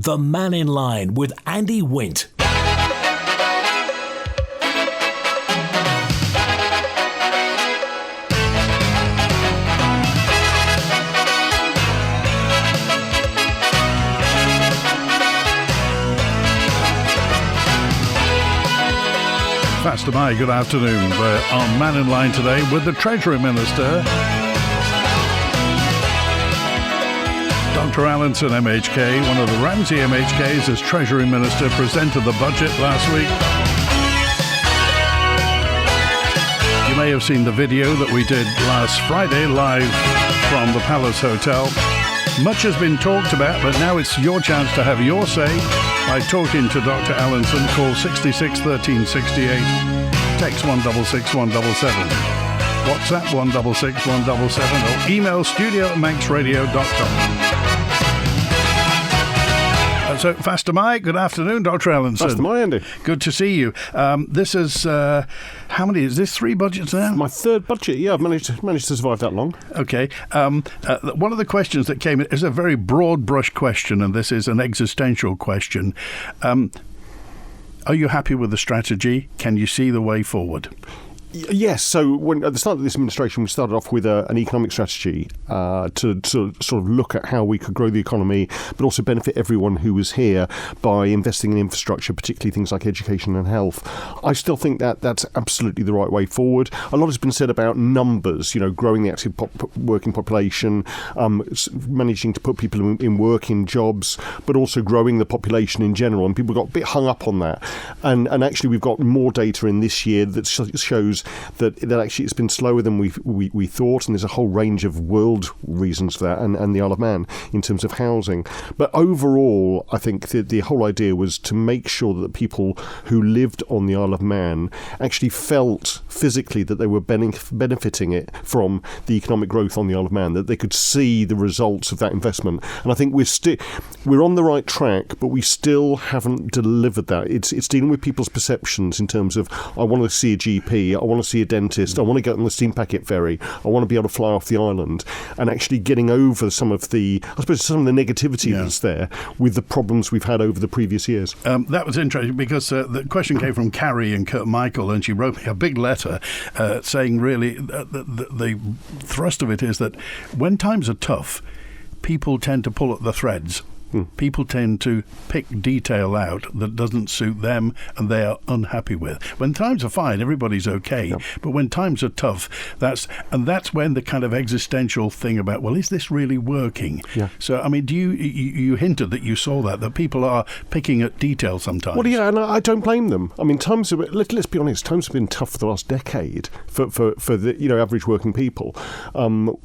The Mannin Line with Andy Wint. Pastor Mike, good afternoon. We're on Mannin Line today with the Treasury Minister, Dr. Allinson, MHK, one of the Ramsey MHKs as Treasury Minister, presented the budget last week. You may have seen the video that we did last Friday live from the Palace Hotel. Much has been talked about, but now it's your chance to have your say by talking to Dr. Allinson. Call 66 13 68, text 166 177, WhatsApp 166 177, or email studio@manxradio.com. So, Faster Mike, good afternoon, Dr. Allinson. Faster Mike, Andy. Good to see you. This is, how many, is this 3 budgets now? My 3rd budget, yeah, I've managed to survive that long. Okay. One of the questions that came in is a very broad brush question, and this is an existential question. Are you happy with the strategy? Can you see the way forward? Yes, so when at the start of this administration, we started off with an economic strategy to sort of look at how we could grow the economy, but also benefit everyone who was here by investing in infrastructure, particularly things like education and health. I still think that that's absolutely the right way forward. A lot has been said about numbers, growing the active working population, managing to put people in working jobs, but also growing the population in general. And people got a bit hung up on that. And actually, we've got more data in this year that shows that actually it's been slower than we thought, and there's a whole range of world reasons for that, and the Isle of Man in terms of housing. But overall, I think the whole idea was to make sure that the people who lived on the Isle of Man actually felt physically that they were benefiting it from the economic growth on the Isle of Man, that they could see the results of that investment. And I think we're on the right track, but we still haven't delivered that. It's dealing with people's perceptions in terms of, I want to see a GP, I want to see a dentist, I want to get on the steam packet ferry, I want to be able to fly off the island, and actually getting over some of the negativity that's there with the problems we've had over the previous years. That was interesting because the question came from Carrie in Kirkmichael, and she wrote me a big letter saying really the thrust of it is that when times are tough, people tend to pull at the threads. People tend to pick detail out that doesn't suit them and they are unhappy with. When times are fine, everybody's okay. But when times are tough, that's when the kind of existential thing about, well, is this really working? So, I mean, do you hinted that you saw that people are picking at detail sometimes? Well, yeah, and I don't blame them. I mean, let's be honest, times have been tough for the last decade for the average working people.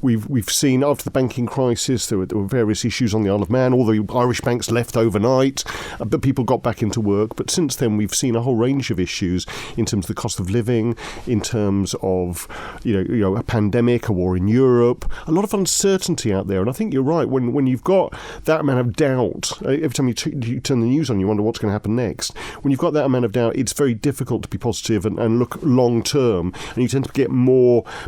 We've seen after the banking crisis there were various issues on the Isle of Man. All the Irish banks left overnight, but people got back into work. But since then, we've seen a whole range of issues in terms of the cost of living, in terms of a pandemic, a war in Europe, a lot of uncertainty out there. And I think you're right. When you've got that amount of doubt, every time you turn the news on, you wonder what's going to happen next. When you've got that amount of doubt, it's very difficult to be positive and look long term. And you tend to get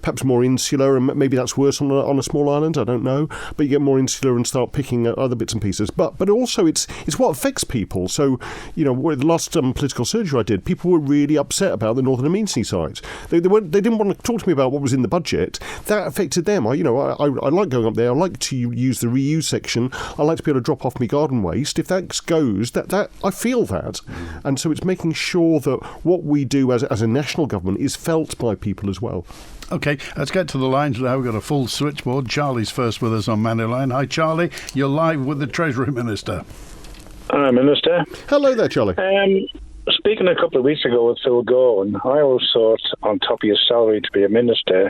perhaps more insular, and maybe that's worse on a small island. I don't know, but you get more insular and start picking at other bits and pieces. But also it's what affects people. So, the last political surgery I did, people were really upset about the Northern Amenity sites. They didn't want to talk to me about what was in the budget. That affected them. I like going up there. I like to use the reuse section. I like to be able to drop off my garden waste. If that goes, that I feel that. And so it's making sure that what we do as a national government is felt by people as well. OK, let's get to the lines now. We've got a full switchboard. Charlie's first with us on Mannin Line. Hi, Charlie. You're live with the Treasury Minister. Hi, Minister. Hello there, Charlie. Speaking a couple of weeks ago with Phil Gowan, I always thought on top of your salary to be a minister,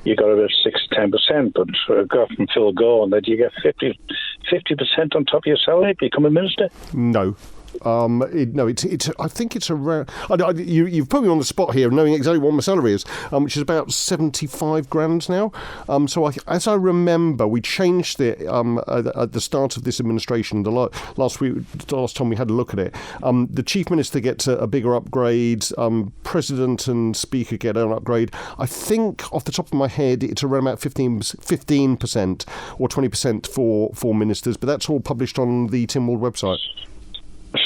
you got about 6-10%, but I got from Phil Gowan that you get 50% on top of your salary to become a minister? No. I think it's around. You've put me on the spot here, knowing exactly what my salary is, which is about 75 grand now. As I remember, we changed it at the start of this administration. Last time we had a look at it, the chief minister gets a bigger upgrade. President and speaker get an upgrade. I think off the top of my head, it's around about 15% or 20% for ministers, but that's all published on the Tynwald website.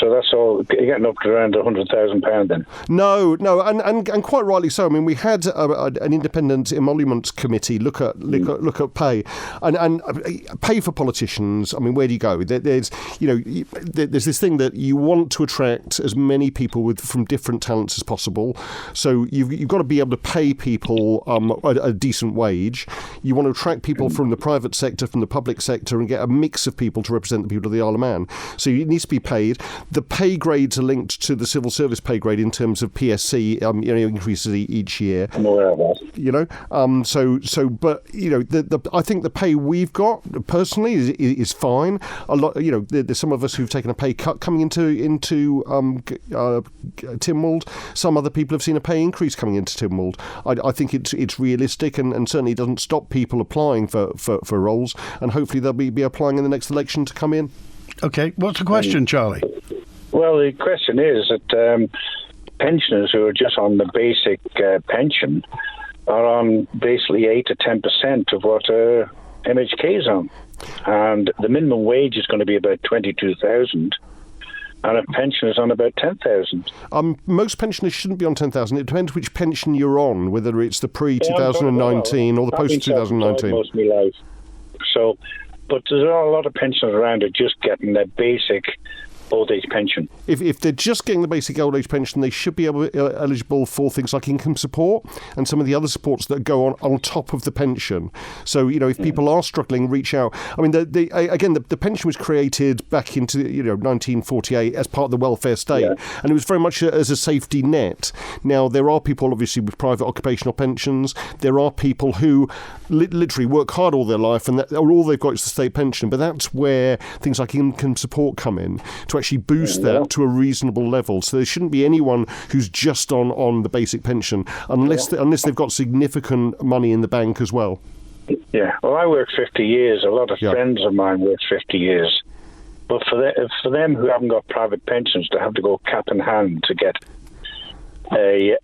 So that's all getting up to around £100,000 then? No, and quite rightly so. I mean, we had an independent emoluments committee look at pay and pay for politicians. I mean, where do you go? There's this thing that you want to attract as many people from different talents as possible. So you've got to be able to pay people a decent wage. You want to attract people from the private sector, from the public sector, and get a mix of people to represent the people of the Isle of Man. So it needs to be paid. The pay grades are linked to the civil service pay grade in terms of PSC, increases each year. I'm aware of that. I think the pay we've got personally is fine. A lot, there's some of us who've taken a pay cut coming into Tynwald. Some other people have seen a pay increase coming into Tynwald. I think it's realistic and certainly doesn't stop people applying for roles, and hopefully they'll be applying in the next election to come in. Okay, what's the question, Charlie? Well, the question is that pensioners who are just on the basic pension are on basically 8 to 10% of what MHK is on. And the minimum wage is going to be about 22,000, and a pension is on about 10,000. Most pensioners shouldn't be on 10,000. It depends which pension you're on, whether it's the pre-2019 or the post-2019. Most of my life. So, but there are a lot of pensioners around who are just getting their basic old age pension. If they're just getting the basic old age pension, they should be eligible for things like income support and some of the other supports that go on top of the pension. So, if people are struggling, reach out. I mean, the pension was created back into 1948 as part of the welfare state, and it was very much as a safety net. Now, there are people obviously with private occupational pensions. There are people who literally work hard all their life and all they've got is the state pension. But that's where things like income support come in to actually boost that to a reasonable level. So there shouldn't be anyone who's just on the basic pension unless they've got significant money in the bank as well. Yeah, well, I worked 50 years. A lot of friends of mine worked 50 years. But for them who haven't got private pensions, to have to go cap in hand to get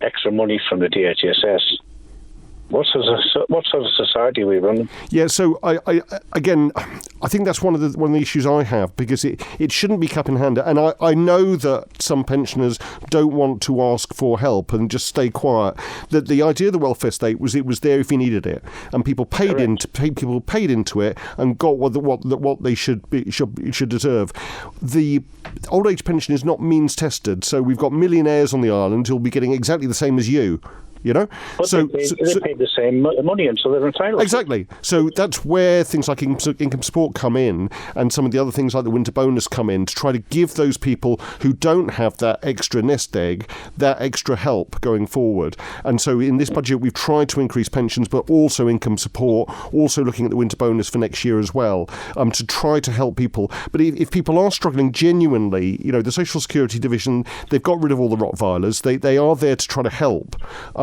extra money from the DHSS. What sort of society are we running? Yeah, so I think that's one of the issues I have, because it shouldn't be cap in hand. And I know that some pensioners don't want to ask for help and just stay quiet. That the idea of the welfare state was it was there if you needed it, and people paid into it and got what they should deserve. The old age pension is not means tested, so we've got millionaires on the island who'll be getting exactly the same as you. But they pay the same money, and so they're entitled. Exactly. So that's where things like income support come in, and some of the other things like the winter bonus come in, to try to give those people who don't have that extra nest egg that extra help going forward. And so in this budget, we've tried to increase pensions, but also income support, also looking at the winter bonus for next year as well, to try to help people. But if people are struggling genuinely, the Social Security Division, they've got rid of all the Rottweilers. They are there to try to help.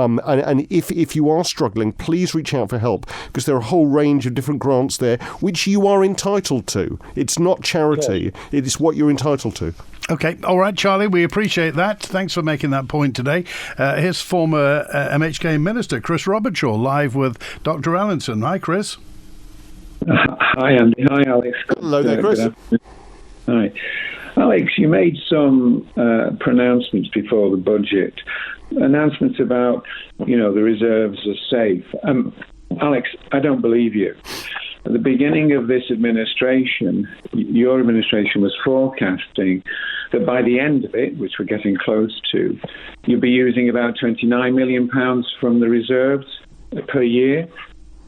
And if you are struggling, please reach out for help, because there are a whole range of different grants there which you are entitled to. It's not charity. It is what you're entitled to. Okay. All right, Charlie, we appreciate that. Thanks for making that point today. Here's former MHK Minister Chris Robertshaw live with Dr. Allinson. Hi, Chris. Hi, Andy. Hi, Alex. Hello there, Chris. Hi. Alex, you made some pronouncements before the budget. Announcements about, the reserves are safe. Alex, I don't believe you. At the beginning of this administration, your administration was forecasting that by the end of it, which we're getting close to, you'll be using about £29 million from the reserves per year.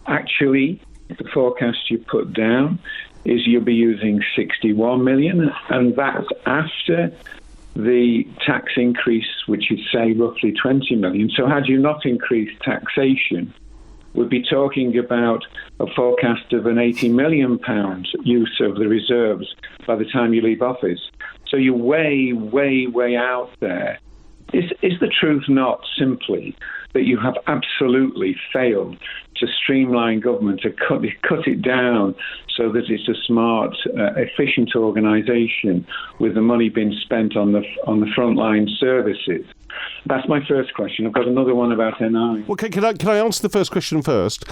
Actually, the forecast you put down is you'll be using 61 million, and that's after the tax increase, which is, say, roughly 20 million. So had you not increased taxation, we'd be talking about a forecast of an £80 million use of the reserves by the time you leave office. So you're way, way, way out there. Is the truth not simply that you have absolutely failed to streamline government, to cut it down so that it's a smart, efficient organisation with the money being spent on the frontline services? That's my first question. I've got another one about NI. Well, can I answer the first question first?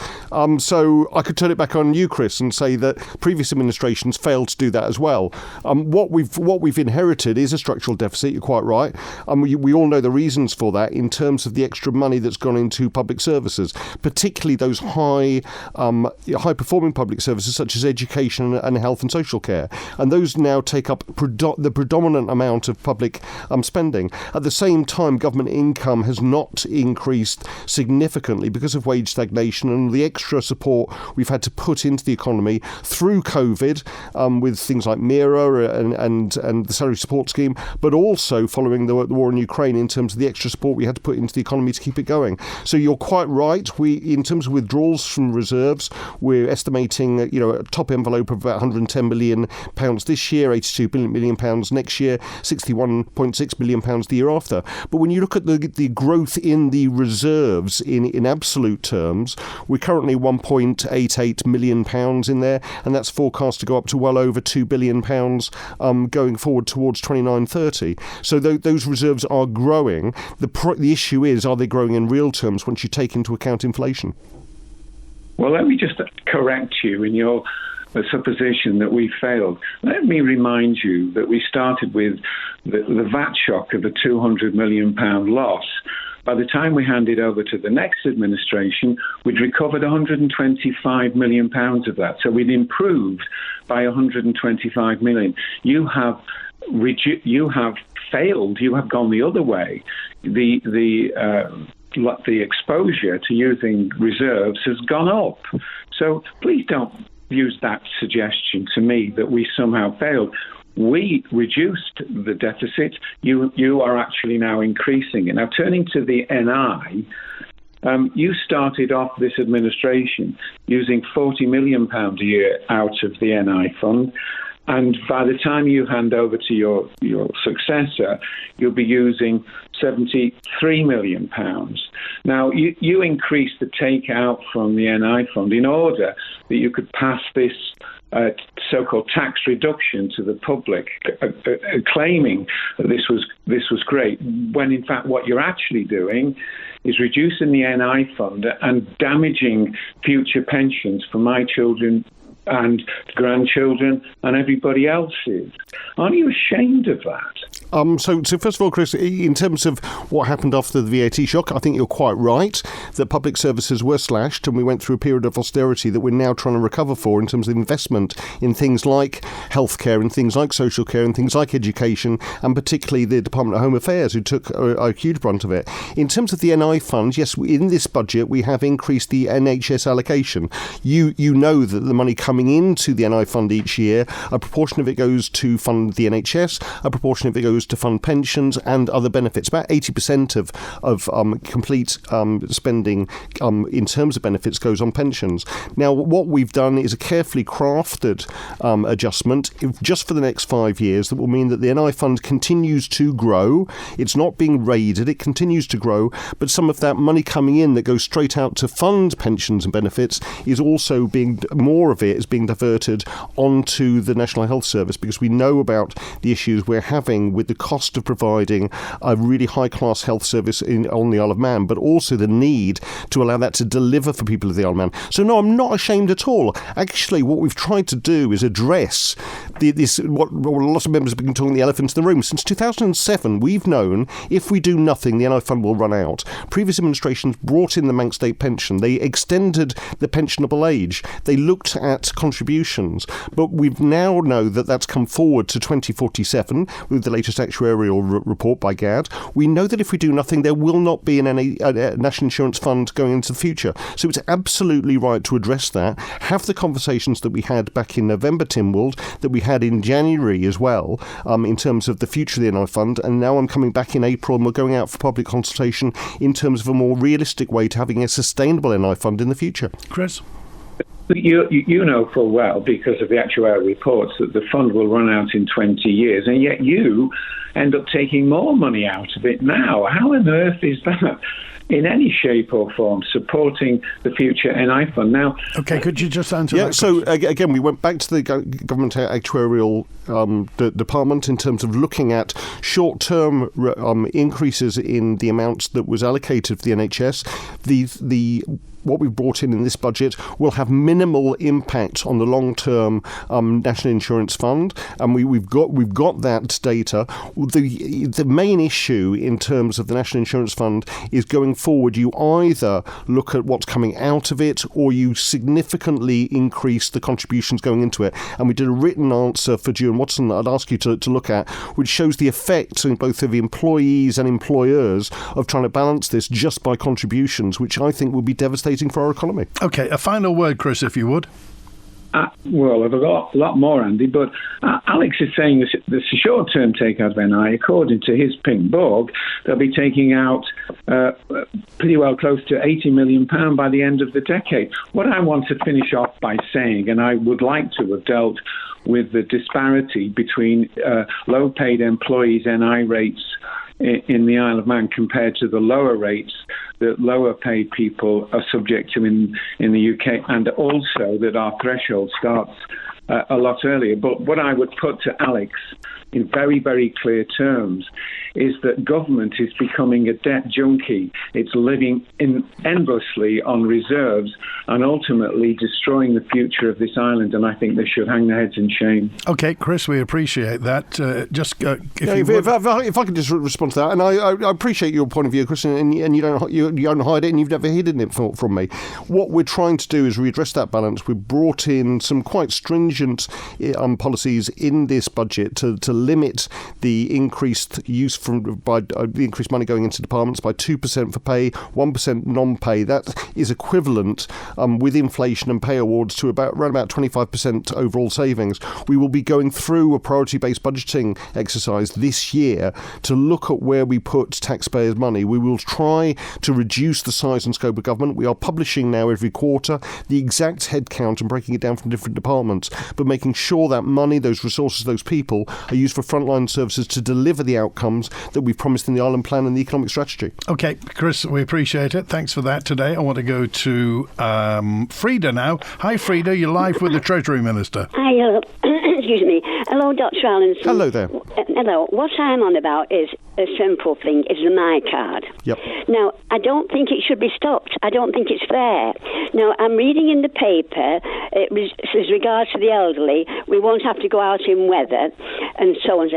So I could turn it back on you, Chris, and say that previous administrations failed to do that as well. What we've inherited is a structural deficit. You're quite right. We all know the reasons for that in terms of the extra money that's gone into public services, particularly those high performing public services such as education and health and social care, and those now take up the predominant amount of public spending. At the same time, government income has not increased significantly because of wage stagnation and the extra support we've had to put into the economy through COVID, with things like MIRA and the salary support scheme, but also following the war in Ukraine in terms of the extra support we had to put into the economy to keep it going. So you're quite right. In terms of withdrawals from reserves, we're estimating a top envelope of about £110 million this year, £82 million next year, £61.6 million the year after. But when you look at the growth in the reserves in absolute terms, we're currently £1.88 million in there, and that's forecast to go up to well over £2 billion going forward towards 29-30. So those reserves are growing. The issue is, are they growing in real terms once you take into account inflation? Well, let me just correct you in your supposition that we failed. Let me remind you that we started with the VAT shock of a £200 million loss. By the time we handed over to the next administration, we'd recovered £125 million of that. So we'd improved by £125 million. You have failed. You have gone the other way. The exposure to using reserves has gone up. So please don't use that suggestion to me that we somehow failed. We reduced the deficit. You are actually now increasing it. Now, turning to the NI, you started off this administration using £40 million a year out of the NI fund. And by the time you hand over to your successor, you'll be using £73 million. Now, you increased the takeout from the NI fund in order that you could pass this so-called tax reduction to the public, claiming that this was great, when in fact what you're actually doing is reducing the NI fund and damaging future pensions for my children and grandchildren and everybody else's. Aren't you ashamed of that? So first of all, Chris, in terms of what happened after the VAT shock, I think you're quite right that public services were slashed and we went through a period of austerity that we're now trying to recover for in terms of investment in things like healthcare and things like social care and things like education, and particularly the Department of Home Affairs, who took a huge brunt of it. In terms of the NI fund, yes, in this budget we have increased the NHS allocation. You know that the money coming into the NI fund each year, a proportion of it goes to fund the NHS, a proportion of it goes to fund pensions and other benefits. About 80% of complete spending in terms of benefits goes on pensions. Now, what we've done is a carefully crafted adjustment just for the next 5 years that will mean that the NI fund continues to grow. It's not being raided, it continues to grow, but some of that money coming in that goes straight out to fund pensions and benefits is also more of it is being diverted onto the National Health Service, because we know about the issues we're having with the cost of providing a really high-class health service on the Isle of Man, but also the need to allow that to deliver for people of the Isle of Man. So no, I'm not ashamed at all. Actually, what we've tried to do is address what lots of members have been calling the elephant in the room. Since 2007, we've known if we do nothing, the NI fund will run out. Previous administrations brought in the Manx State pension. They extended the pensionable age. They looked at contributions, but we now know that that's come forward to 2047 with the latest actuarial report by GAD. We know that if we do nothing, there will not be a national insurance fund going into the future. So it's absolutely right to address that, have the conversations that we had back in November, Tynwald, that we had in January as well, in terms of the future of the NI fund, and now I'm coming back in April and we're going out for public consultation in terms of a more realistic way to having a sustainable NI fund in the future. Chris? You know full well, because of the actuarial reports, that the fund will run out in 20 years, and yet you end up taking more money out of it now. How on earth is that in any shape or form supporting the future NI fund? Now, okay, could you just answer that? Yeah, so again, we went back to the government actuarial department in terms of looking at short-term increases in the amounts that was allocated for the NHS. What we've brought in this budget will have minimal impact on the long-term National Insurance Fund, and we've got that data. The main issue in terms of the National Insurance Fund is going forward. You either look at what's coming out of it, or you significantly increase the contributions going into it. And we did a written answer for June Watson that I'd ask you to look at, which shows the effect in both of the employees and employers of trying to balance this just by contributions, which I think will be devastating for our economy. Okay, a final word, Chris, if you would. Well, I've got a lot more, Andy, but Alex is saying this short-term takeout of NI. According to his pink book, they'll be taking out pretty well close to £80 million by the end of the decade. What I want to finish off by saying, and I would like to have dealt with the disparity between low-paid employees' NI rates in the Isle of Man compared to the lower rates that lower paid people are subject to in the UK, and also that our threshold starts a lot earlier. But what I would put to Alex in very, very clear terms is that government is becoming a debt junkie. It's living endlessly on reserves and ultimately destroying the future of this island, and I think they should hang their heads in shame. Okay, Chris, we appreciate that. If I could just respond to that, and I appreciate your point of view, Chris, and you don't hide it, and you've never hidden it from me. What we're trying to do is redress that balance. We've brought in some quite stringent policies in this budget to limit the increased use by the increased money going into departments by 2% for pay, 1% non-pay. That is equivalent with inflation and pay awards to around about 25% overall savings. We will be going through a priority-based budgeting exercise this year to look at where we put taxpayers' money. We will try to reduce the size and scope of government. We are publishing now every quarter the exact headcount and breaking it down from different departments, but making sure that money, those resources, those people are used for frontline services to deliver the outcomes that we've promised in the Island Plan and the economic strategy. Okay, Chris, we appreciate it. Thanks for that today. I want to go to Frida now. Hi, Frida. You're live with the Treasury Minister. Hi, excuse me. Hello, Dr. Allinson. Hello there. Hello. What I'm on about is a simple thing, is the My Card. Yep. Now, I don't think it should be stopped. I don't think it's fair. Now, I'm reading in the paper, as regards to the elderly, we won't have to go out in weather and so on.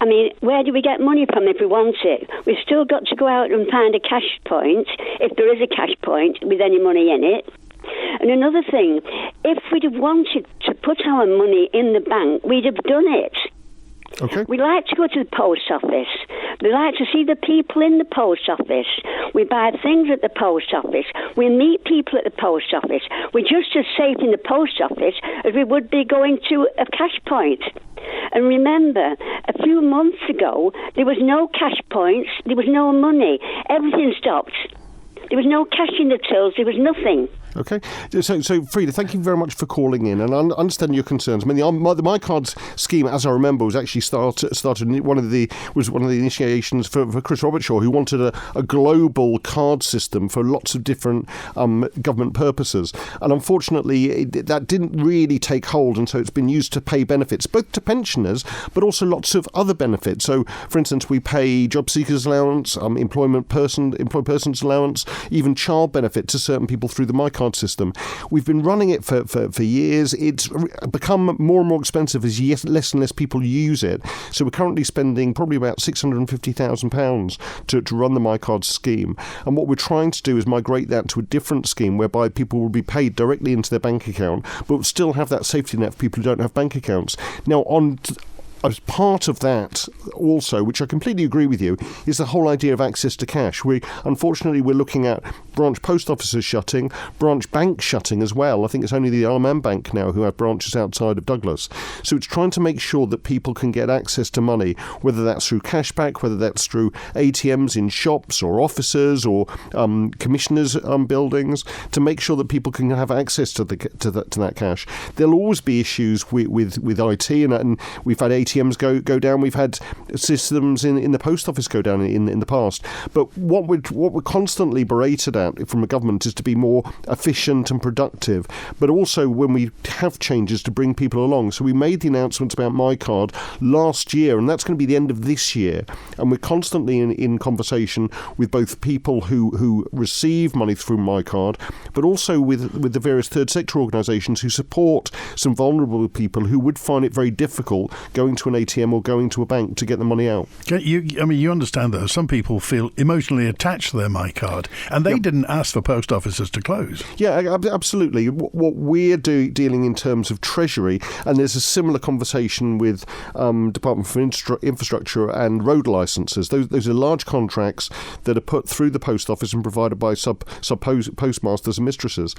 I mean, where do we get money from if we want it? We've still got to go out and find a cash point, if there is a cash point with any money in it. And another thing, if we'd have wanted to put our money in the bank, we'd have done it. Okay. We like to go to the post office. We like to see the people in the post office. We buy things at the post office. We meet people at the post office. We're just as safe in the post office as we would be going to a cash point. And remember, a few months ago, there was no cash points. There was no money. Everything stopped. There was no cash in the tills. There was nothing. Okay, so Frida, thank you very much for calling in, and I understand your concerns. I mean, the My Cards scheme, as I remember, was actually started one of the initiations for Chris Robertshaw, who wanted a global card system for lots of different government purposes, and unfortunately that didn't really take hold, and so it's been used to pay benefits both to pensioners but also lots of other benefits. So, for instance, we pay job seekers allowance, employed persons allowance, even child benefit to certain people through the My Card system. We've been running it for years. It's become more and more expensive as less and less people use it. So we're currently spending probably about £650,000 to run the My Card scheme. And what we're trying to do is migrate that to a different scheme whereby people will be paid directly into their bank account, but still have that safety net for people who don't have bank accounts. Now, as part of that also, which I completely agree with you, is the whole idea of access to cash. Unfortunately, we're looking at branch post offices shutting, branch banks shutting as well. I think it's only the Isle of Man Bank now who have branches outside of Douglas. So it's trying to make sure that people can get access to money, whether that's through cashback, whether that's through ATMs in shops or offices or commissioners' buildings, to make sure that people can have access to that cash. There'll always be issues with IT, and we've had ATMs go down. We've had systems in the post office go down in the past. But what we're constantly berated at from a government is to be more efficient and productive, but also when we have changes to bring people along. So we made the announcement about My Card last year, and that's going to be the end of this year. And we're constantly in conversation with both people who receive money through My Card, but also with the various third sector organisations who support some vulnerable people who would find it very difficult going to an ATM or going to a bank to get the money out. You understand, though, some people feel emotionally attached to their My Card, and they didn't ask for post offices to close. Yeah, absolutely. What we're dealing in terms of Treasury, and there's a similar conversation with Department for Infrastructure and road licences. Those are large contracts that are put through the post office and provided by postmasters and mistresses.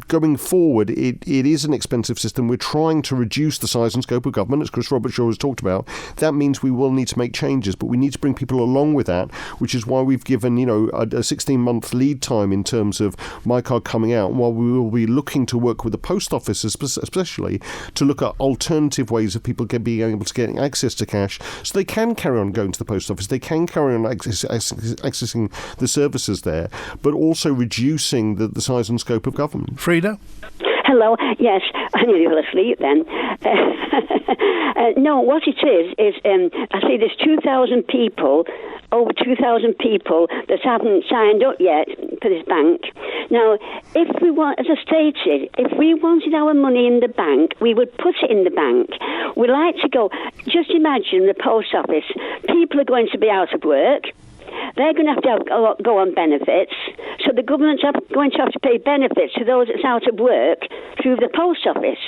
Going forward, it is an expensive system. We're trying to reduce the size and scope of government, as Chris Robertshaw has talked about. That means we will need to make changes, but we need to bring people along with that, which is why we've given a 16-month lead time in terms of My Card coming out, while we will be looking to work with the post office especially to look at alternative ways of people being able to get access to cash so they can carry on going to the post office, they can carry on accessing the services there, but also reducing the size and scope of government. Frida? Hello. Yes, I knew you were asleep then. No, what it is I see there's 2,000 people, over 2,000 people that haven't signed up yet for this bank. Now, if we want, as I stated, if we wanted our money in the bank, we would put it in the bank. We like to go, just imagine the post office. People are going to be out of work. They're going to have to go on benefits. So the government's going to have to pay benefits to those that's out of work through the post office.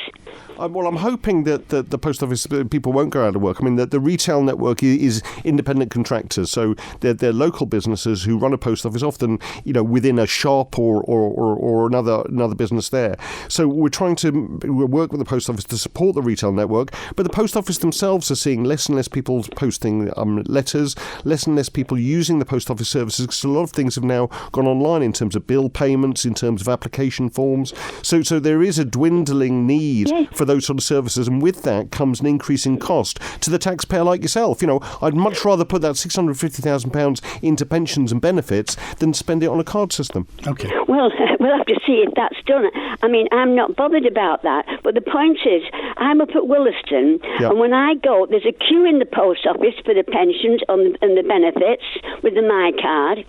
Well, I'm hoping that the post office people won't go out of work. I mean, the retail network is independent contractors, so they're local businesses who run a post office, often within a shop or another business there. So we're trying to work with the post office to support the retail network, but the post office themselves are seeing less and less people posting letters, less and less people using the post office services, because a lot of things have now gone online in terms of bill payments, in terms of application forms. So there is a dwindling need for those sort of services, and with that comes an increase in cost to the taxpayer like yourself. I'd much rather put that £650,000 into pensions and benefits than spend it on a card system. Okay. Well, we'll have to see if that's done. I mean, I'm not bothered about that, but the point is, I'm up at Williston, and when I go, there's a queue in the post office for the pensions and the benefits with the My Card.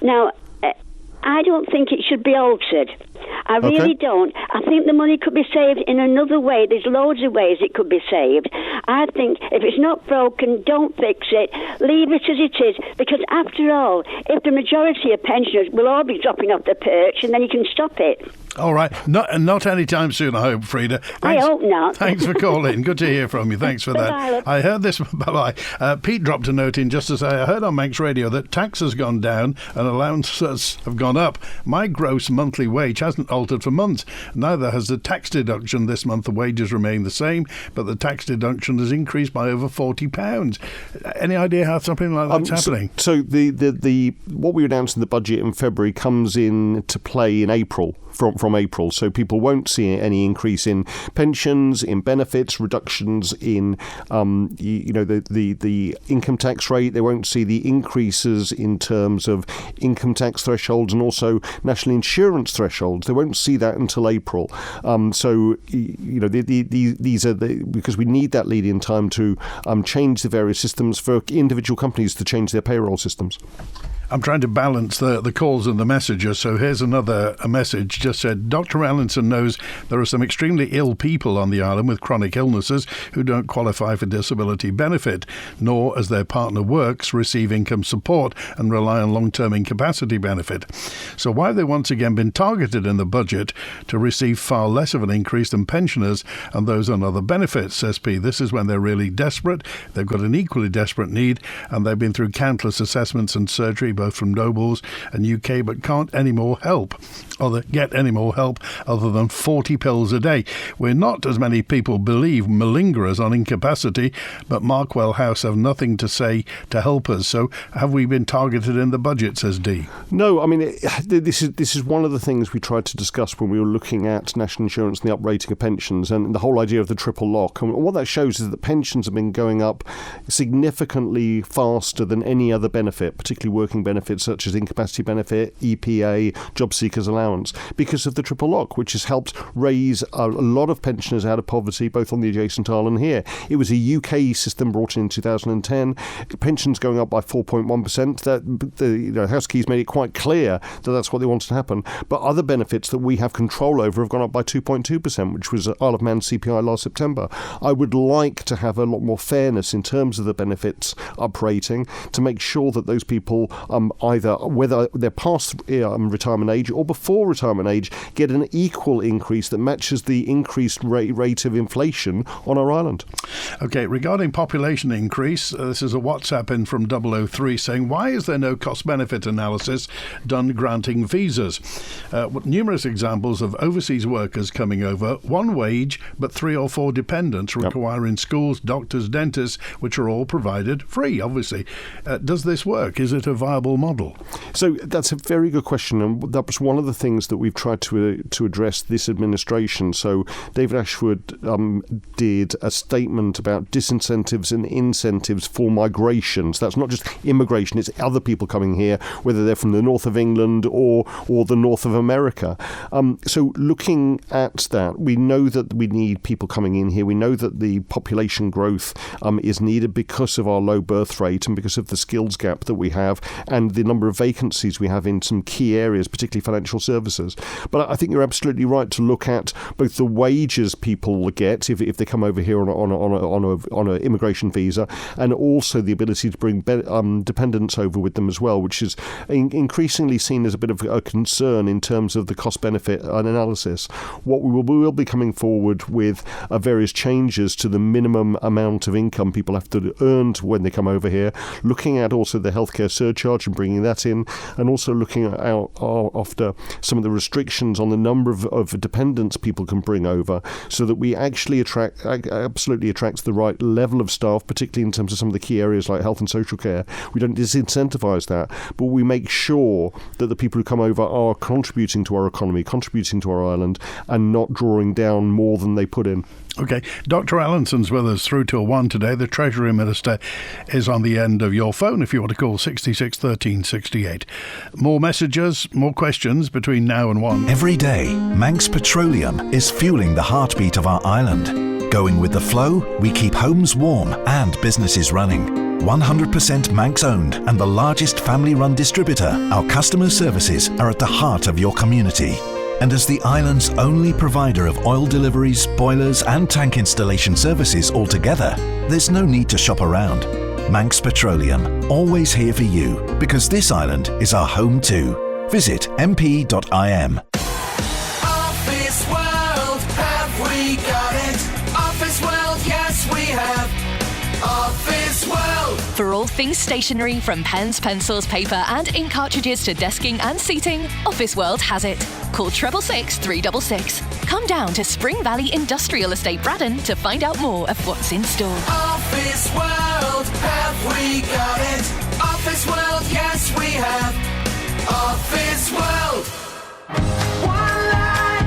Now, I don't think it should be altered. I really don't. I think the money could be saved in another way. There's loads of ways it could be saved. I think if it's not broken, don't fix it. Leave it as it is. Because after all, if the majority of pensioners will all be dropping off the perch, and then you can stop it. All right. Not anytime soon, I hope, Frida. Thanks. I hope not. Thanks for calling. Good to hear from you. Thanks for that. Bye-bye. I heard this. Bye-bye. Pete dropped a note in just to say, I heard on Manx Radio that tax has gone down and allowances have gone up. My gross monthly wage hasn't altered for months. Neither has the tax deduction. This month the wages remain the same, but the tax deduction has increased by over £40. Any idea how something like that's happening? So the what we announced in the budget in February comes into play in April. From April, so people won't see any increase in pensions, in benefits, reductions in the income tax rate. They won't see the increases in terms of income tax thresholds and also national insurance thresholds. They won't see that until April. These are because we need that lead in time to change the various systems for individual companies to change their payroll systems. I'm trying to balance the calls and the messages, so here's a message just said, Dr. Allinson knows there are some extremely ill people on the island with chronic illnesses who don't qualify for disability benefit, nor, as their partner works, receive income support and rely on long-term incapacity benefit. So why have they once again been targeted in the budget to receive far less of an increase than pensioners and those on other benefits, says P. This is when they're really desperate. They've got an equally desperate need, and they've been through countless assessments and surgery, both from Nobles and UK, but can't get any more help other than 40 pills a day. We're not, as many people believe, malingerers on incapacity, but Markwell House have nothing to say to help us. So have we been targeted in the budget, says D? No, I mean, this is one of the things we tried to discuss when we were looking at national insurance and the uprating of pensions and the whole idea of the triple lock. And what that shows is that pensions have been going up significantly faster than any other benefit, particularly working benefits such as incapacity benefit, EPA, job seekers allowance, because of the triple lock, which has helped raise a lot of pensioners out of poverty, both on the adjacent island here. It was a UK system brought in 2010, pensions going up by 4.1%. That the House Keys made it quite clear that that's what they wanted to happen. But other benefits that we have control over have gone up by 2.2%, which was Isle of Man CPI last September. I would like to have a lot more fairness in terms of the benefits uprating to make sure that those people, either whether they're past retirement age or before retirement age, get an equal increase that matches the increased rate of inflation on our island. OK, regarding population increase, this is a WhatsApp in from 003 saying, why is there no cost-benefit analysis done granting visas? Numerous examples of overseas workers coming over, one wage but 3 or 4 dependents requiring schools, doctors, dentists, which are all provided free, obviously. Does this work? Is it a viable model? So that's a very good question, and that was one of the things that we've tried to address this administration. So David Ashford did a statement about disincentives and incentives for migration. So that's not just immigration, it's other people coming here, whether they're from the north of England or the north of America. So looking at that, we know that we need people coming in here. We know that the population growth is needed because of our low birth rate and because of the skills gap that we have and the number of vacancies we have in some key areas, particularly financial services. But I think you're absolutely right to look at both the wages people get if they come over here on an immigration visa, and also the ability to bring dependents over with them as well, which is increasingly seen as a bit of a concern in terms of the cost-benefit analysis. What we will be coming forward with are various changes to the minimum amount of income people have to earn when they come over here, looking at also the healthcare surcharge and bringing that in, and also looking at after some of the restrictions on the number of dependents people can bring over, so that we actually absolutely attract the right level of staff, particularly in terms of some of the key areas like health and social care. We don't disincentivise that, but we make sure that the people who come over are contributing to our economy, contributing to our island, and not drawing down more than they put in. OK, Dr. Allinson's with us through till 1 today. The Treasury Minister is on the end of your phone if you want to call 66 13 68. More messages, more questions between now and 1. Every day, Manx Petroleum is fueling the heartbeat of our island. Going with the flow, we keep homes warm and businesses running. 100% Manx owned and the largest family-run distributor, our customer services are at the heart of your community. And as the island's only provider of oil deliveries, boilers and tank installation services altogether, there's no need to shop around. Manx Petroleum, always here for you, because this island is our home too. Visit mp.im. Office World, have we got it? Office World, yes we have. Office World. For all things stationery, from pens, pencils, paper and ink cartridges to desking and seating, Office World has it. Call 666 366. Come down to Spring Valley Industrial Estate, Braddon to find out more of what's in store. Office World, have we got it? Office World, yes we have. Office World. One life,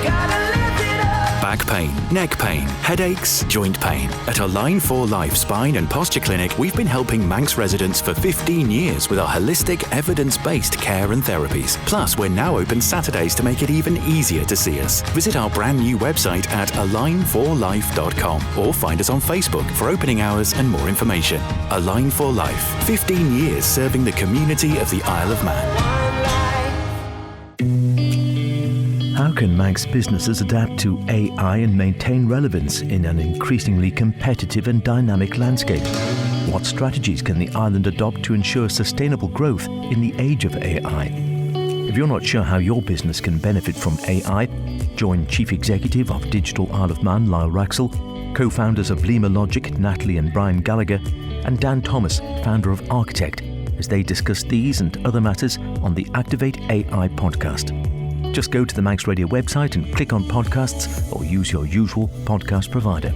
gotta live it up. Back pain, neck pain, headaches, joint pain. At Align for Life Spine and Posture Clinic, we've been helping Manx residents for 15 years with our holistic, evidence-based care and therapies. Plus, we're now open Saturdays to make it even easier to see us. Visit our brand new website at alignforlife.com or find us on Facebook for opening hours and more information. Align for Life, 15 years serving the community of the Isle of Man. can Manx businesses adapt to AI and maintain relevance in an increasingly competitive and dynamic landscape? What strategies can the island adopt to ensure sustainable growth in the age of AI? If you're not sure how your business can benefit from AI, join Chief Executive of Digital Isle of Man, Lyle Raxall, co-founders of Lima Logic, Natalie and Brian Gallagher, and Dan Thomas, founder of Architect, as they discuss these and other matters on the Activate AI podcast. Just go to the Manx Radio website and click on podcasts or use your usual podcast provider.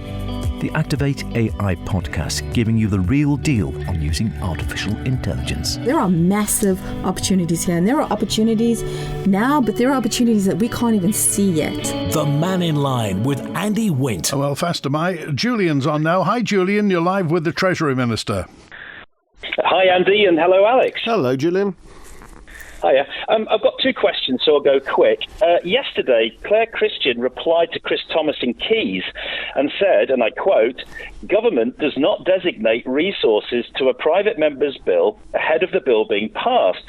The Activate AI podcast, giving you the real deal on using artificial intelligence. There are massive opportunities here, and there are opportunities now, but there are opportunities that we can't even see yet. The Mannin Line with Andy Wint. Well, fast am I. Julian's on now. Hi, Julian. You're live with the Treasury Minister. Hi, Andy, and hello, Alex. Hello, Julian. Hiya. I've got two questions, so I'll go quick. Yesterday, Claire Christian replied to Chris Thomas in Keys and said, and I quote, "Government does not designate resources to a private member's bill ahead of the bill being passed."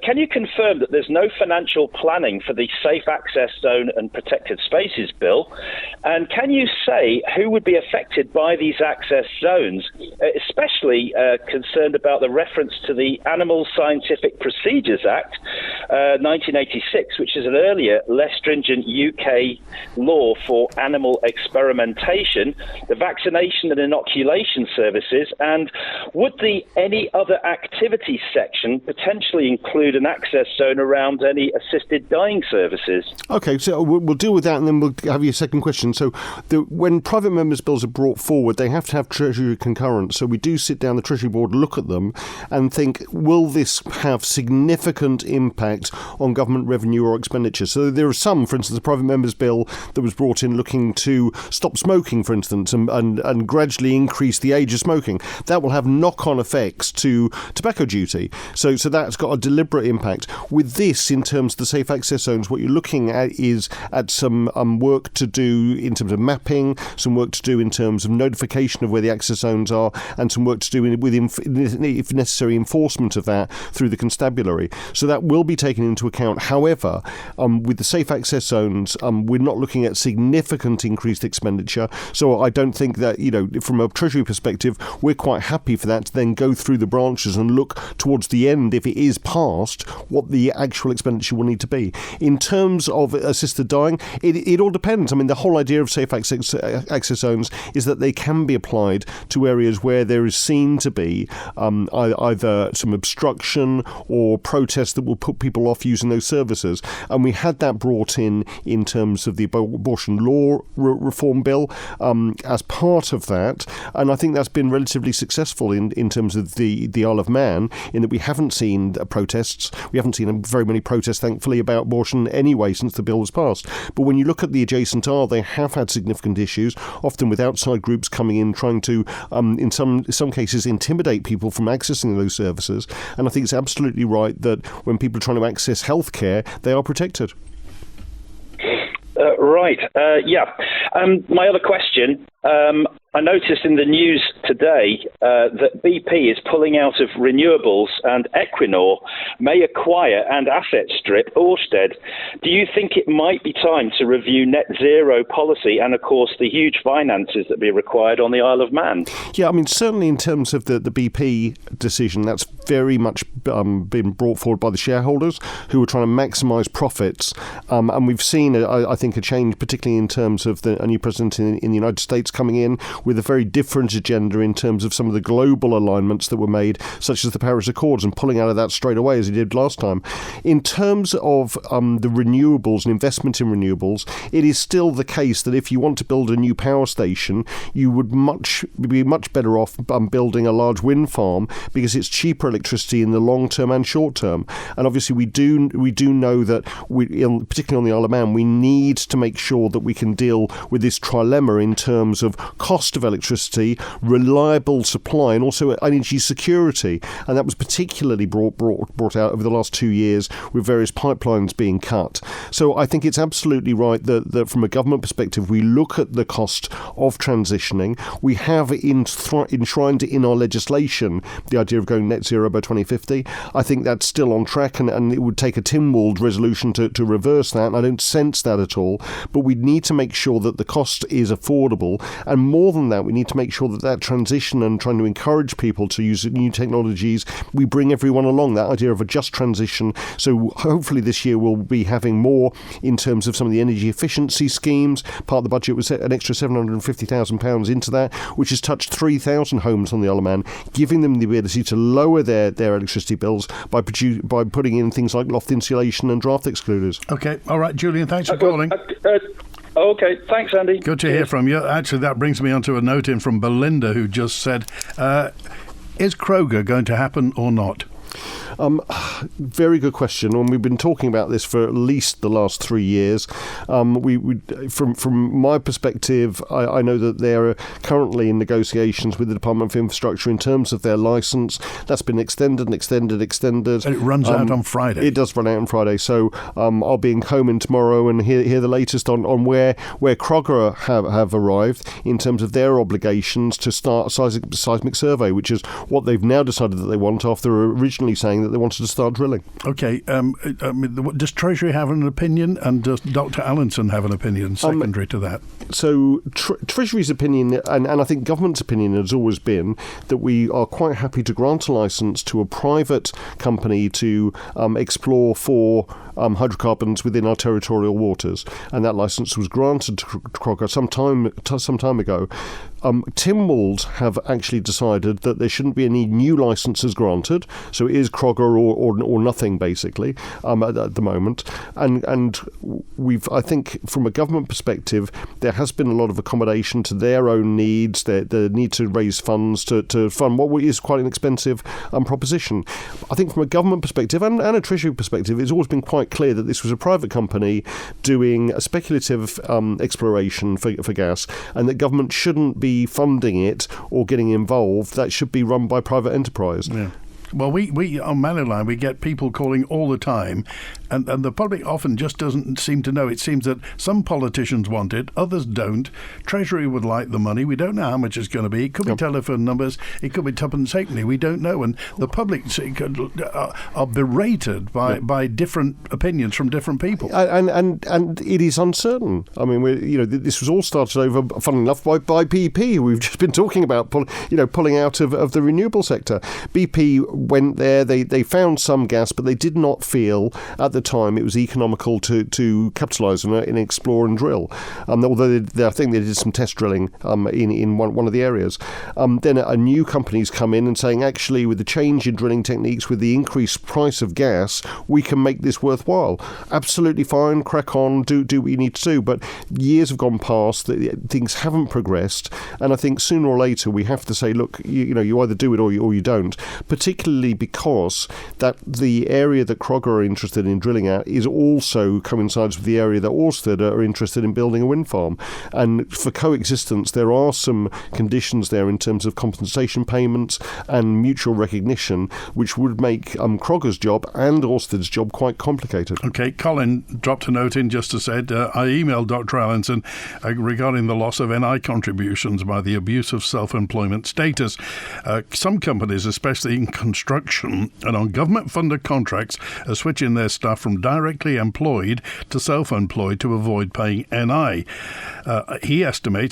Can you confirm that there's no financial planning for the Safe Access Zone and Protected Spaces bill? And can you say who would be affected by these access zones, especially concerned about the reference to the Animal Scientific Procedures Act 1986, which is an earlier, less stringent UK law for animal experimentation, the vaccination and inoculation services, and would the any other activities section potentially include an access zone around any assisted dying services? Okay, so we'll deal with that and then we'll have your second question. So when private members' bills are brought forward, they have to have Treasury concurrence. So we do sit down, the Treasury Board, look at them and think, will this have significant impact on government revenue or expenditure? So there are some, for instance, the private members' bill that was brought in looking to stop smoking, for instance, and gradually increase the age of smoking. That will have knock-on effects to tobacco duty. So that's got a deliberate impact. With this, in terms of the safe access zones, what you're looking at is at some work to do in terms of mapping, some work to do in terms of notification of where the access zones are, and some work to do with, if necessary, enforcement of that through the constabulary. So that will be taken into account. However, with the safe access zones, we're not looking at significant increased expenditure. So I don't think that, from a Treasury perspective, we're quite happy for that to then go through the branches and look towards the end, if it is passed, what the actual expenditure will need to be. In terms of assisted dying, it all depends. I mean, the whole idea of safe access zones is that they can be applied to areas where there is seen to be either some obstruction or protest that will put people off using those services. And we had that brought in terms of the abortion law reform bill as part of that. And I think that's been relatively successful in terms of the Isle of Man, in that we haven't seen protests. We haven't seen very many protests, thankfully, about abortion anyway since the bill was passed. But when you look at the adjacent Isle, they have had significant issues, often with outside groups coming in, trying to, in some cases, intimidate people from accessing those services. And I think it's absolutely right that when people are trying to access healthcare, they are protected. Right. My other question, I noticed in the news today that BP is pulling out of renewables and Equinor may acquire and asset strip Ørsted. Do you think it might be time to review net zero policy and, of course, the huge finances that be required on the Isle of Man? Yeah, I mean, certainly in terms of the BP decision, that's very much been brought forward by the shareholders who are trying to maximise profits. And we've seen, I think, a change, particularly in terms of a new president in the United States coming in with a very different agenda in terms of some of the global alignments that were made, such as the Paris Accords, and pulling out of that straight away as he did last time. In terms of the renewables and investment in renewables, it is still the case that if you want to build a new power station, you would be much better off building a large wind farm, because it's cheaper electricity in the long term and short term. And obviously we do know that, particularly on the Isle of Man, we need to make sure that we can deal with this trilemma in terms of cost cost of electricity, reliable supply, and also energy security. And that was particularly brought out over the last 2 years with various pipelines being cut. So I think it's absolutely right that from a government perspective, we look at the cost of transitioning. We have enshrined in our legislation the idea of going net zero by 2050. I think that's still on track, and it would take a Tynwald resolution to reverse that, and I don't sense that at all. But we need to make sure that the cost is affordable, and more than that, we need to make sure that transition and trying to encourage people to use new technologies, we bring everyone along, that idea of a just transition. So hopefully this year we'll be having more in terms of some of the energy efficiency schemes. Part of the budget was an extra £750,000 into that, which has touched 3,000 homes on the Isle of Man, giving them the ability to lower their electricity bills by putting in things like loft insulation and draft excluders. Okay, all right, Julian, thanks for calling. Okay, thanks, Andy. Good to hear from you. Actually, that brings me on to a note in from Belinda, who just said, is Crogga going to happen or not? Very good question, and we've been talking about this for at least the last 3 years. From my perspective, I know that they're currently in negotiations with the Department of Infrastructure in terms of their licence. That's been extended. And it runs out on Friday. It does run out on Friday, so I'll be in Comyn tomorrow and hear the latest on where Crogga have arrived in terms of their obligations to start a seismic survey, which is what they've now decided that they want after originally saying that they wanted to start drilling. Okay. Does Treasury have an opinion, and does Dr. Allinson have an opinion secondary to that? So Treasury's opinion, and I think government's opinion, has always been that we are quite happy to grant a licence to a private company to explore for hydrocarbons within our territorial waters, and that licence was granted to Crogga some time ago. Tynwald have actually decided that there shouldn't be any new licences granted, so it is Crogga or nothing basically at the moment. And I think from a government perspective, there has been a lot of accommodation to their own needs, the need to raise funds to fund what is quite an expensive proposition. I think from a government perspective and a Treasury perspective, it's always been quite clear that this was a private company doing a speculative exploration for gas, and that government shouldn't be funding it or getting involved. That should be run by private enterprise. Yeah. Well, we on Mannin Line, we get people calling all the time, and the public often just doesn't seem to know. It seems that some politicians want it, others don't. Treasury would like the money. We don't know how much it's going to be. It could be telephone numbers. It could be tuppence halfpenny. We don't know. And the public are berated by different opinions from different people. And it is uncertain. I mean, this was all started over, funnily enough, by BP. We've just been talking about pulling out of the renewable sector. BP went there, they found some gas, but they did not feel at the time it was economical to capitalise on it and explore and drill. Although I think they did some test drilling in one of the areas. Then a new company's come in and saying, actually, with the change in drilling techniques, with the increased price of gas, we can make this worthwhile. Absolutely fine, crack on, do what you need to do. But years have gone past, things haven't progressed, and I think sooner or later we have to say, look, you either do it or you don't. Particularly because that the area that Crogga are interested in drilling at is also coincides with the area that Ørsted are interested in building a wind farm. And for coexistence, there are some conditions there in terms of compensation payments and mutual recognition, which would make Crogga's job and Ørsted's job quite complicated. Okay, Colin dropped a note in just to say, I emailed Dr. Allinson regarding the loss of NI contributions by the abuse of self-employment status. Some companies, especially in construction and on government-funded contracts, are switching their staff from directly employed to self-employed to avoid paying NI.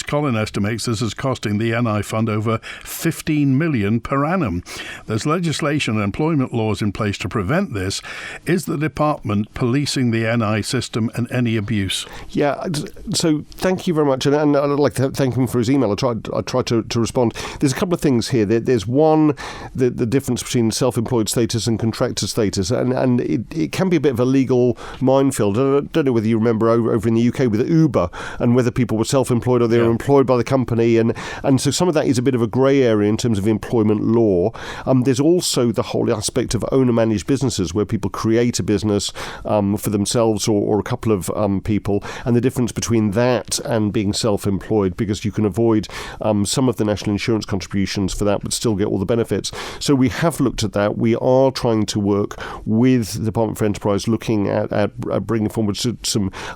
Colin estimates this is costing the NI fund over $15 million per annum. There's legislation and employment laws in place to prevent this. Is the department policing the NI system and any abuse? Yeah, so thank you very much, and I'd like to thank him for his email. I tried to respond. There's a couple of things here. There's one, the difference between between self-employed status and contractor status, and it can be a bit of a legal minefield. I don't know whether you remember over in the UK with Uber, and whether people were self-employed or they were employed by the company, and so some of that is a bit of a grey area in terms of employment law. There's also the whole aspect of owner-managed businesses, where people create a business for themselves or a couple of people, and the difference between that and being self-employed, because you can avoid some of the national insurance contributions for that but still get all the benefits. So we have looked at that. We are trying to work with the Department for Enterprise, looking at bringing forward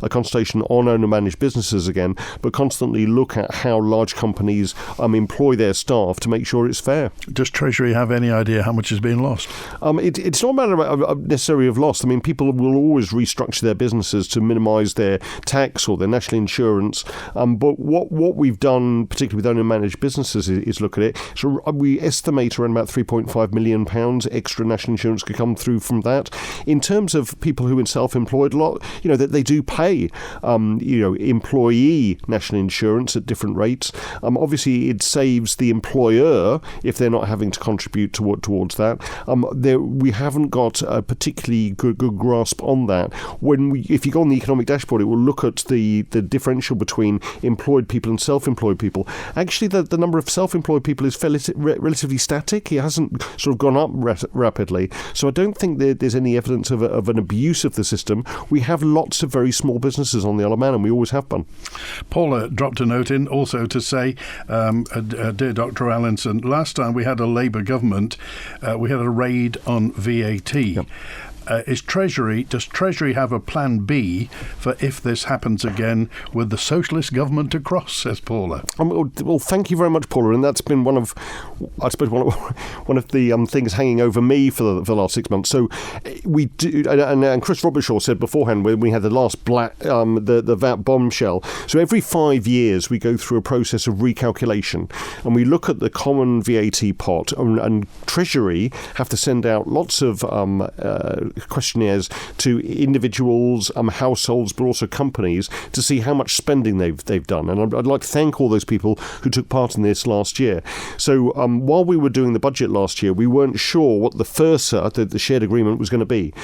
a consultation on owner-managed businesses again, but constantly look at how large companies employ their staff to make sure it's fair. Does Treasury have any idea how much is being lost? It's not a matter of necessarily of loss. I mean, people will always restructure their businesses to minimise their tax or their national insurance. But what we've done, particularly with owner-managed businesses, is look at it. So we estimate around about £3.5 million extra national insurance could come through from that. In terms of people who are self-employed, a lot, that they do pay, employee national insurance at different rates. Obviously, it saves the employer if they're not having to contribute towards that. We haven't got a particularly good grasp on that. If you go on the economic dashboard, it will look at the differential between employed people and self-employed people. Actually, the number of self-employed people is relatively static. It hasn't sort of gone up rapidly. So I don't think there's any evidence of an abuse of the system. We have lots of very small businesses on the Isle of Man, and we always have been. Paula dropped a note in also to say, dear Dr. Allinson, last time we had a Labour government, we had a raid on VAT. Yep. Does Treasury have a plan B for if this happens again with the socialist government across, says Paula? Well, thank you very much, Paula, and that's been one of the things hanging over me for the last 6 months. So we do, and Chris Robertshaw said beforehand when we had the last the VAT bombshell. So every 5 years we go through a process of recalculation, and we look at the common VAT pot, and Treasury have to send out lots of questionnaires to individuals, households, but also companies to see how much spending they've done. And I'd like to thank all those people who took part in this last year. So while we were doing the budget last year, we weren't sure what the FIRSA, the shared agreement, was going to be.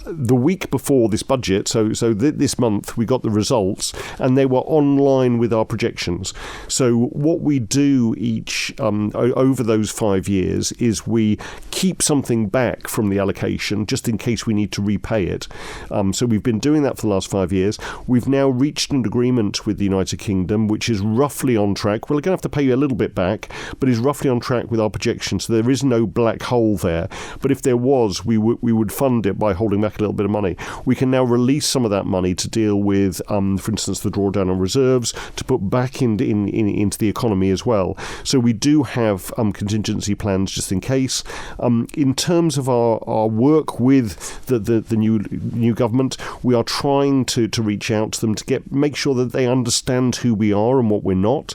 The week before this budget, so this month, we got the results, and they were online with our projections. So what we do each over those 5 years is we keep something back from the allocation just in case we need to repay it. So we've been doing that for the last 5 years. We've now reached an agreement with the United Kingdom, which is roughly on track. We're going to have to pay you a little bit back, but is roughly on track with our projections. So there is no black hole there. But if there was, we would fund it by holding back a little bit of money. We can now release some of that money to deal with, for instance, the drawdown on reserves, to put back into the economy as well. So we do have contingency plans just in case. In terms of our work with the new government, we are trying to reach out to them to make sure that they understand who we are and what we're not.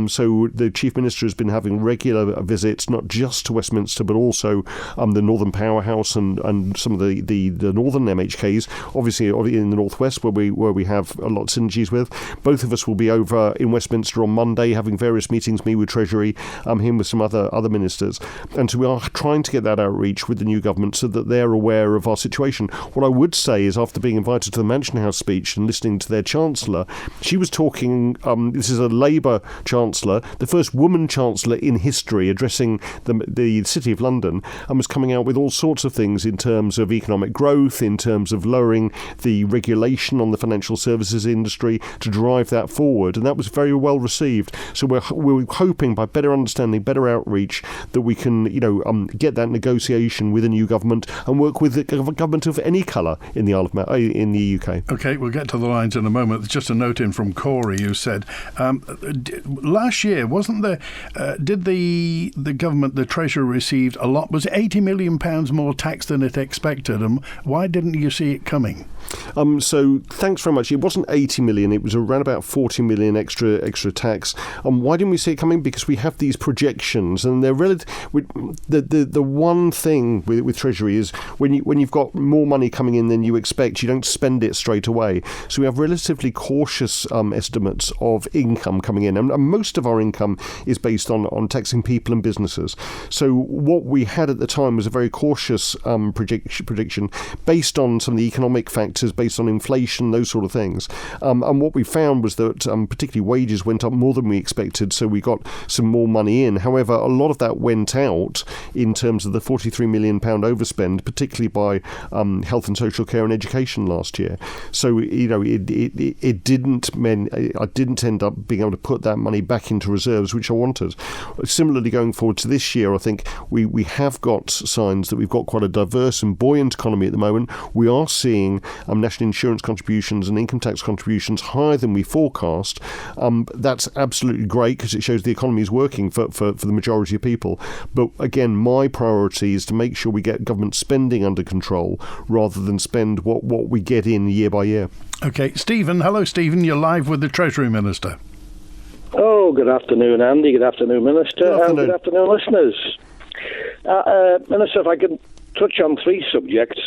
So the Chief Minister has been having regular visits, not just to Westminster, but also the Northern Powerhouse and some of the northern MHKs, obviously in the northwest where we have a lot of synergies with. Both of us will be over in Westminster on Monday having various meetings, me with Treasury, him with some other ministers, and so we are trying to get that outreach with the new government so that they're aware of our situation. What I would say is, after being invited to the Mansion House speech and listening to their Chancellor, she was talking, this is a Labour Chancellor, the first woman Chancellor in history addressing the City of London, and was coming out with all sorts of things in terms of economic growth, in terms of lowering the regulation on the financial services industry to drive that forward, and that was very well received. So we're hoping, by better understanding, better outreach, that we can get that negotiation with a new government and work with a government of any colour in the Isle of Man, in the UK. Okay, we'll get to the lines in a moment. There's just a note in from Corey who said, last year, wasn't there, did the government, the Treasury, received a lot? Was it £80 million more tax than it expected? And why didn't you see it coming? So thanks very much. It wasn't 80 million, it was around about 40 million extra tax. Why didn't we see it coming? Because we have these projections, and they're relative. The one thing with Treasury is when you've got more money coming in than you expect, you don't spend it straight away. So we have relatively cautious estimates of income coming in, and most of our income is based on taxing people and businesses. So what we had at the time was a very cautious prediction based on some of the economic factors, based on inflation, those sort of things. And what we found was that particularly wages went up more than we expected, so we got some more money in. However, a lot of that went out in terms of the £43 million overspend, particularly by health and social care and education last year. So, it didn't mean I didn't end up being able to put that money back into reserves, which I wanted. Similarly, going forward to this year, I think we have got signs that we've got quite a diverse and buoyant economy at the moment. We are seeing national insurance contributions and income tax contributions higher than we forecast. That's absolutely great because it shows the economy is working for the majority of people. But again, my priority is to make sure we get government spending under control rather than spend what we get in year by year. Okay, Stephen. Hello, Stephen. You're live with the Treasury Minister. Oh, good afternoon, Andy. Good afternoon, Minister. Good afternoon. And good afternoon, listeners. Minister, if I could touch on three subjects.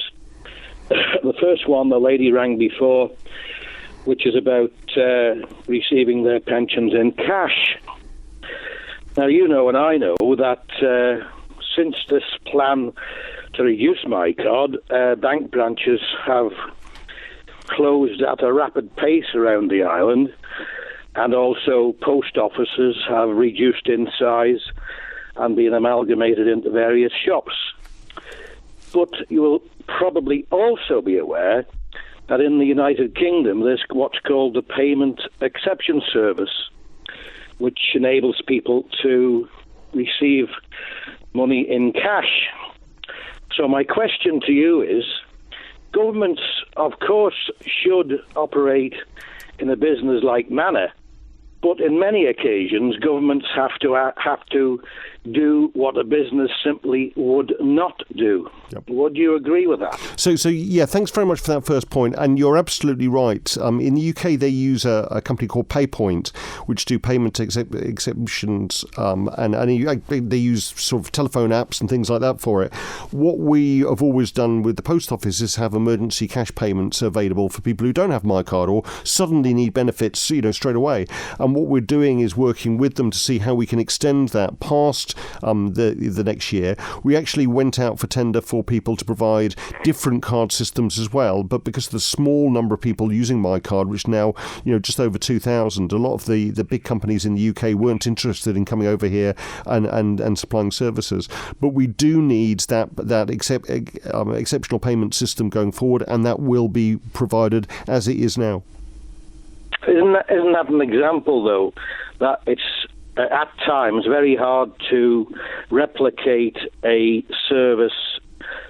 The first one, the lady rang before, which is about receiving their pensions in cash. Now, you know and I know that since this plan to reduce my card, bank branches have closed at a rapid pace around the island, and also post offices have reduced in size and been amalgamated into various shops. But you will probably also be aware that in the United Kingdom there's what's called the Payment Exception Service, which enables people to receive money in cash. So my question to you is, governments, of course, should operate in a business-like manner, but in many occasions, governments have to do what a business simply would not do. Yep. Would you agree with that? So yeah, thanks very much for that first point. And you're absolutely right. In the UK, they use a company called PayPoint, which do payment exceptions, and they use sort of telephone apps and things like that for it. What we have always done with the post office is have emergency cash payments available for people who don't have my card or suddenly need benefits, straight away. And what we're doing is working with them to see how we can extend that past the next year. We actually went out for tender for people to provide different card systems as well, but because of the small number of people using my card, which now just over 2,000, a lot of the big companies in the UK weren't interested in coming over here and supplying services. But we do need that exceptional payment system going forward, and that will be provided as it is now. Isn't that an example, though, that it's at times very hard to replicate a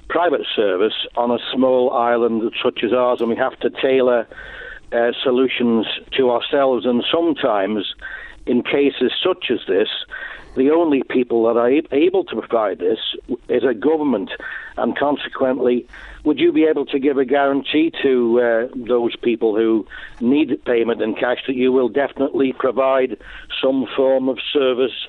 private service on a small island such as ours, and we have to tailor solutions to ourselves, and sometimes in cases such as this, the only people that are able to provide this is a government, and consequently, would you be able to give a guarantee to those people who need payment in cash that you will definitely provide some form of service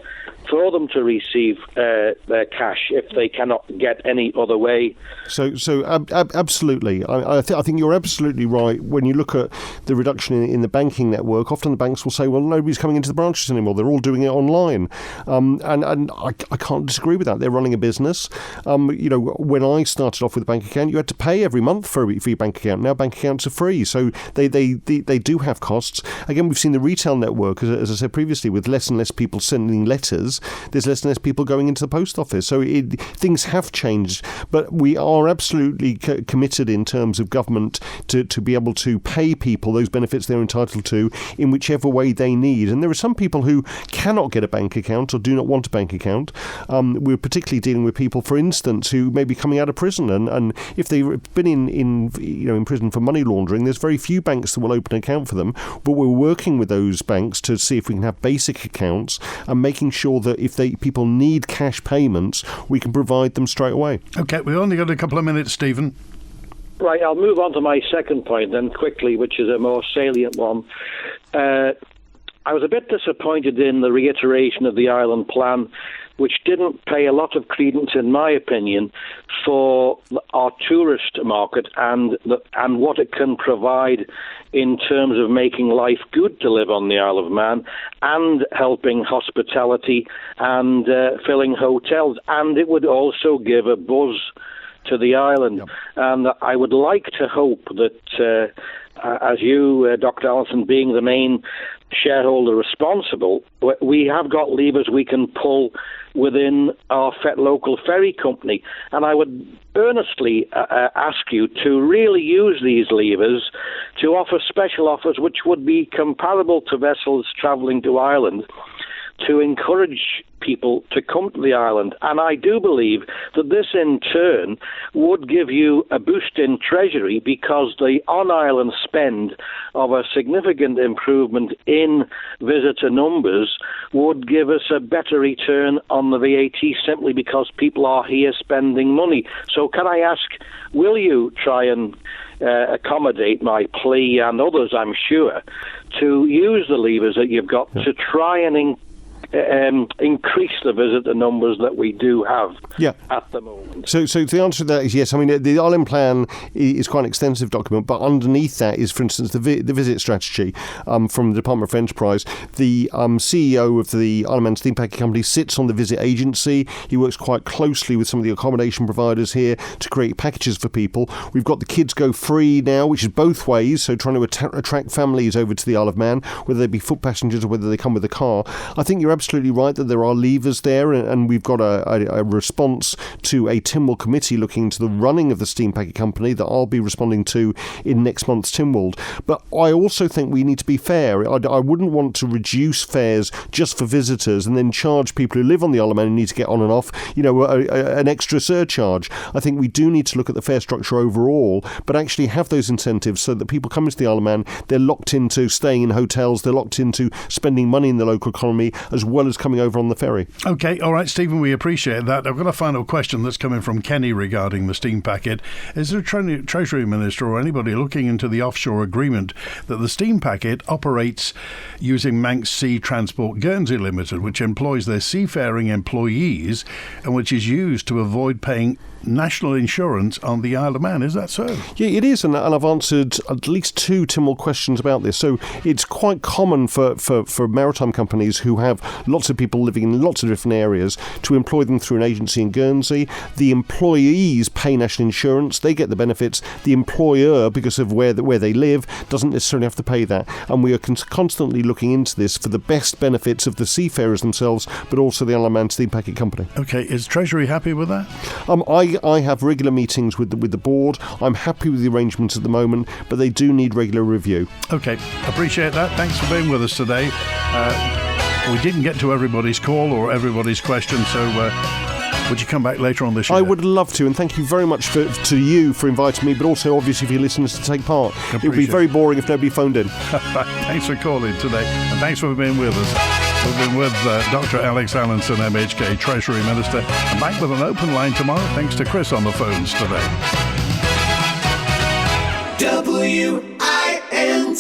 for them to receive their cash if they cannot get any other way? So absolutely. I think you're absolutely right. When you look at the reduction in the banking network, often the banks will say, well, nobody's coming into the branches anymore. They're all doing it online. And I can't disagree with that. They're running a business. When I started off with a bank account, you had to pay every month for your bank account. Now bank accounts are free. So they do have costs. Again, we've seen the retail network, as I said previously, with less and less people sending letters. There's less and less people going into the post office. So things have changed. But we are absolutely committed in terms of government to be able to pay people those benefits they're entitled to in whichever way they need. And there are some people who cannot get a bank account or do not want a bank account. We're particularly dealing with people, for instance, who may be coming out of prison. And if they've been in prison for money laundering, there's very few banks that will open an account for them. But we're working with those banks to see if we can have basic accounts and making sure that if people need cash payments, we can provide them straight away. Okay, we've only got a couple of minutes, Stephen. Right, I'll move on to my second point then quickly, which is a more salient one. I was a bit disappointed in the reiteration of the island plan which didn't pay a lot of credence, in my opinion, for our tourist market and what it can provide in terms of making life good to live on the Isle of Man and helping hospitality and filling hotels. And it would also give a buzz to the island. Yep. And I would like to hope that, as you, Dr. Allinson, being the main shareholder responsible, we have got levers we can pull within our local ferry company. And I would earnestly ask you to really use these levers to offer special offers which would be comparable to vessels travelling to Ireland, to encourage people to come to the island. And I do believe that this in turn would give you a boost in Treasury, because the on-island spend of a significant improvement in visitor numbers would give us a better return on the VAT, simply because people are here spending money. So can I ask, will you try and accommodate my plea, and others I'm sure, to use the levers that you've got to try and increase the visitor numbers that we do have at the moment? So the answer to that is yes. I mean, the Island Plan is quite an extensive document, but underneath that is, for instance, the visit strategy from the Department for Enterprise. The CEO of the Isle of Man Steam Packet Company sits on the visit agency. He works quite closely with some of the accommodation providers here to create packages for people. We've got the Kids Go Free now, which is both ways, so trying to attract families over to the Isle of Man, whether they be foot passengers or whether they come with a car. I think you're absolutely right that there are levers there, and we've got a response to a Tynwald committee looking into the running of the Steam Packet Company that I'll be responding to in next month's Tynwald. But I also think we need to be fair. I wouldn't want to reduce fares just for visitors and then charge people who live on the Isle of Man and need to get on and off, an extra surcharge. I think we do need to look at the fare structure overall, but actually have those incentives so that people coming to the Isle of Man, they're locked into staying in hotels, they're locked into spending money in the local economy, as well as coming over on the ferry. OK, all right, Stephen, we appreciate that. I've got a final question that's coming from Kenny regarding the Steam Packet. Is there a Treasury Minister or anybody looking into the offshore agreement that the Steam Packet operates using Manx Sea Transport Guernsey Limited, which employs their seafaring employees and which is used to avoid paying national insurance on the Isle of Man? Is that so? Yeah, it is, and I've answered at least 2 Tynwald questions about this. So it's quite common for maritime companies who have lots of people living in lots of different areas to employ them through an agency in Guernsey. The employees pay national insurance, they get the benefits. The employer, because of where they live, doesn't necessarily have to pay that. And we are constantly looking into this for the best benefits of the seafarers themselves, but also the Isle of Man Steam Packet Company. OK, is Treasury happy with that? I have regular meetings with the board. I'm happy with the arrangements at the moment, but they do need regular review. OK, appreciate that. Thanks for being with us today. We didn't get to everybody's call or everybody's question, so would you come back later on this year? I would love to, and thank you very much to you for inviting me, but also obviously for your listeners to take part. It would be very boring if nobody phoned in. Thanks for calling today, and thanks for being with us. We've been with Dr. Alex Allinson, MHK Treasury Minister, and back with an open line tomorrow, thanks to Chris on the phones today. WINT